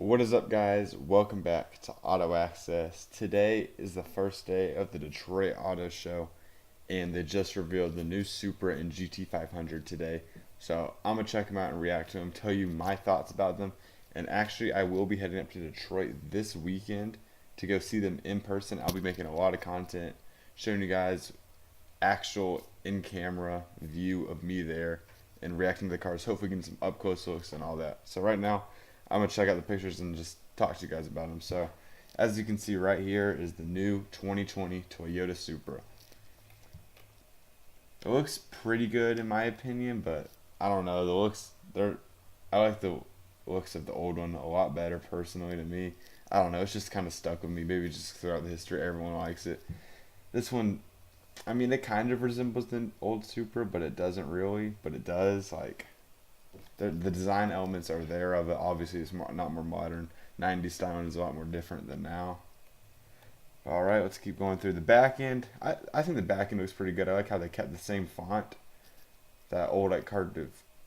What is up, guys? Welcome back to Auto Access. Today is the first day of the Detroit Auto Show, and they just revealed the new Supra and GT 500 today. So I'm gonna check them out and react to them, tell you my thoughts about them, and actually I will be heading up to Detroit this weekend to go see them in person. I'll be making a lot of content, showing you guys actual in-camera view of me there and reacting to the cars. Hopefully, getting some up-close looks and all that. So right now, I'm gonna check out the pictures and just talk to you guys about them. So, as you can see right here is the new 2020 Toyota Supra. It looks pretty good in my opinion, but I don't know. The looks, I like the looks of the old one a lot better personally to me. I don't know. It's just kind of stuck with me. Maybe just throughout the history, everyone likes it. This one, I mean, it kind of resembles the old Supra, but it doesn't really. But it does. Like, the design elements are there of it. Obviously, it's not more modern. 90s styling is a lot more different than now. All right, let's keep going through the back end. I think the back end looks pretty good. I like how they kept the same font, that old like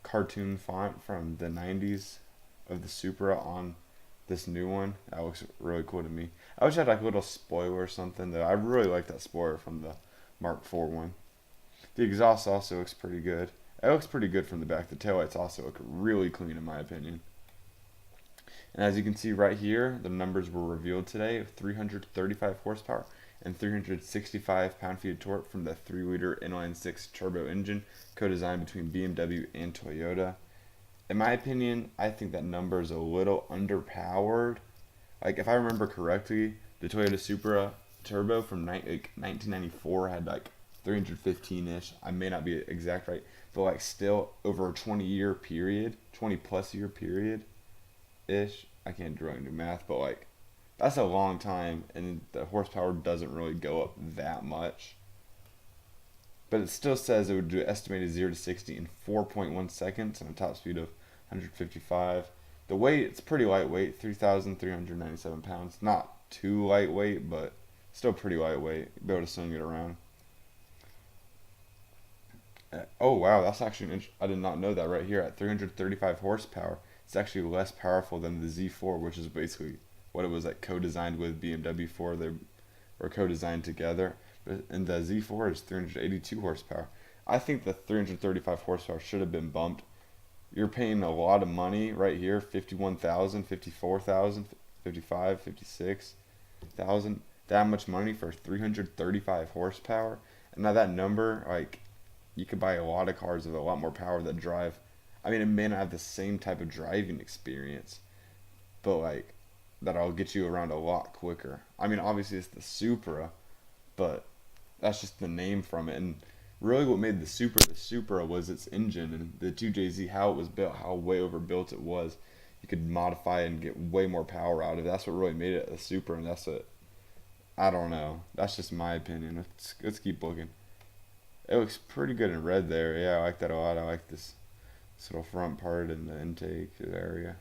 cartoon font from the 90s of the Supra on this new one. That looks really cool to me. I wish I had like a little spoiler or something though. I really like that spoiler from the Mark IV one. The exhaust also looks pretty good. It looks pretty good from the back. The taillights also look really clean in my opinion. And as you can see right here, the numbers were revealed today of 335 horsepower and 365 pound-feet of torque from the 3-liter inline-six turbo engine co-designed between BMW and Toyota. In my opinion, I think that number is a little underpowered. Like, if I remember correctly, the Toyota Supra Turbo from 1994 had like 315-ish. I may not be exact right, but like still over a 20-year period, 20-plus year period ish. I can't really do math, but like that's a long time, and the horsepower doesn't really go up that much. But it still says it would do estimated 0 to 60 in 4.1 seconds and a top speed of 155. The weight, it's pretty lightweight, 3,397 pounds. Not too lightweight, but still pretty lightweight. Be able to swing it around. Oh wow, that's actually I did not know that right here at 335 horsepower. It's actually less powerful than the Z4, which is basically what it was like co-designed with BMW for. They were co-designed together. And the Z4 is 382 horsepower. I think the 335 horsepower should have been bumped. You're paying a lot of money right here, 51,000, 54,000, 55, 56,000. That much money for 335 horsepower. And now that number, like, you could buy a lot of cars with a lot more power that drive. I mean, it may not have the same type of driving experience, but like that'll get you around a lot quicker. I mean, obviously it's the Supra, but that's just the name from it. And really, what made the Supra was its engine and the 2JZ, how it was built, how way overbuilt it was. You could modify it and get way more power out of it. That's what really made it a Supra, and that's what I don't know. That's just my opinion. Let's keep looking. It looks pretty good in red there. Yeah, I like that a lot. I like this little front part and the intake area.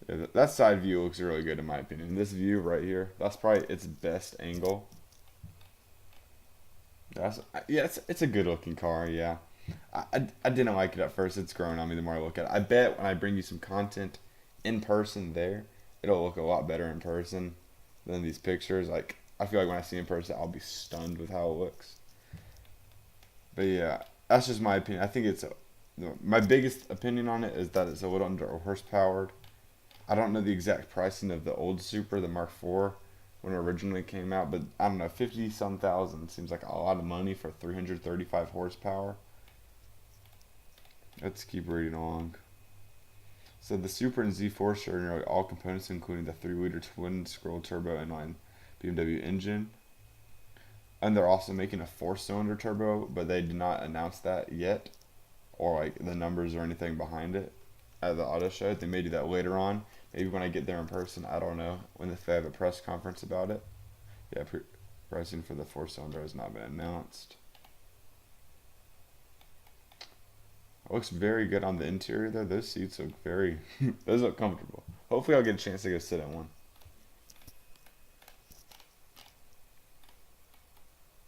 Yeah, that side view looks really good in my opinion. This view right here, that's probably its best angle. Yeah, it's a good looking car. Yeah, I didn't like it at first. It's grown on me the more I look at it. I bet when I bring you some content in person there, it'll look a lot better in person than these pictures. Like, I feel like when I see it in person, I'll be stunned with how it looks. But yeah, that's just my opinion. I think my biggest opinion on it is that it's a little under horsepowered. I don't know the exact pricing of the old Supra, the Mark IV, when it originally came out, but I don't know, 50 some thousand seems like a lot of money for 335 horsepower. Let's keep reading along. So the Supra and Z4 share nearly all components, including the 3-liter twin-scroll turbo inline BMW engine. And they're also making a 4-cylinder turbo, but they did not announce that yet, or like the numbers or anything behind it at the auto show. They may do that later on. Maybe when I get there in person, I don't know. When if they have a press conference about it. Yeah, pricing for the 4-cylinder has not been announced. It looks very good on the interior though. Those seats look those look comfortable. Hopefully I'll get a chance to go sit in one.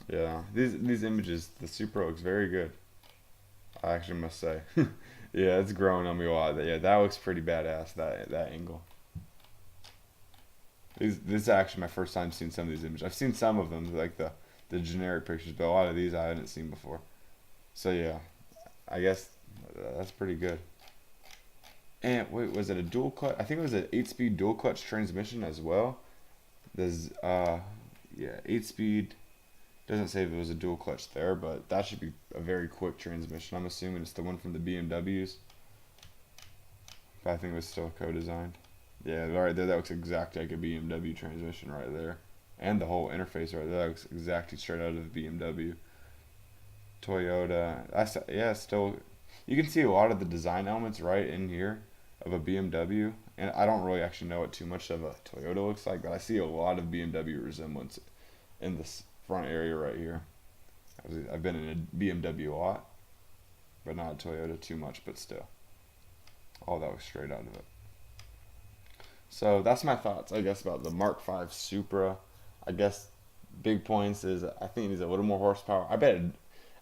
Yeah, these images, the Supra looks very good. I actually must say. Yeah, it's growing on me a lot. Yeah, that looks pretty badass. That angle. This is actually my first time seeing some of these images. I've seen some of them, like the generic pictures, but a lot of these I hadn't seen before. So yeah, I guess that's pretty good. And wait, was it a dual clutch? I think it was an 8-speed dual clutch transmission as well. There's yeah, 8-speed. Doesn't say if it was a dual clutch there, but that should be a very quick transmission. I'm assuming it's the one from the BMWs. But I think it was still co-designed. Yeah, right there, that looks exactly like a BMW transmission right there. And the whole interface right there, that looks exactly straight out of the BMW. Toyota, yeah, still, you can see a lot of the design elements right in here of a BMW. And I don't really actually know what too much of a Toyota looks like, but I see a lot of BMW resemblance in this front area right here. I've been in a BMW a lot, but not a Toyota too much, but still. All that was straight out of it. So that's my thoughts, I guess, about the Mark V Supra. I guess big points is I think it needs a little more horsepower. I mean,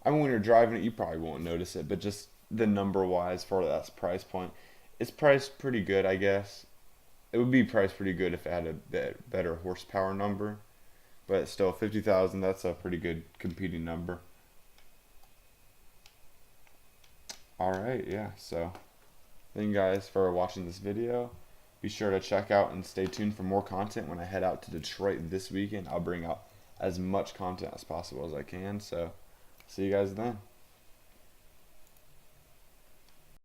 when you're driving it, you probably won't notice it, but just the number wise for that price point, it's priced pretty good, I guess. It would be priced pretty good if it had a better horsepower number, but still 50,000. That's a pretty good competing number. All right, yeah. So thank you guys for watching this video. Be sure to check out and stay tuned for more content when I head out to Detroit this weekend. I'll bring out as much content as possible as I can. So see you guys then.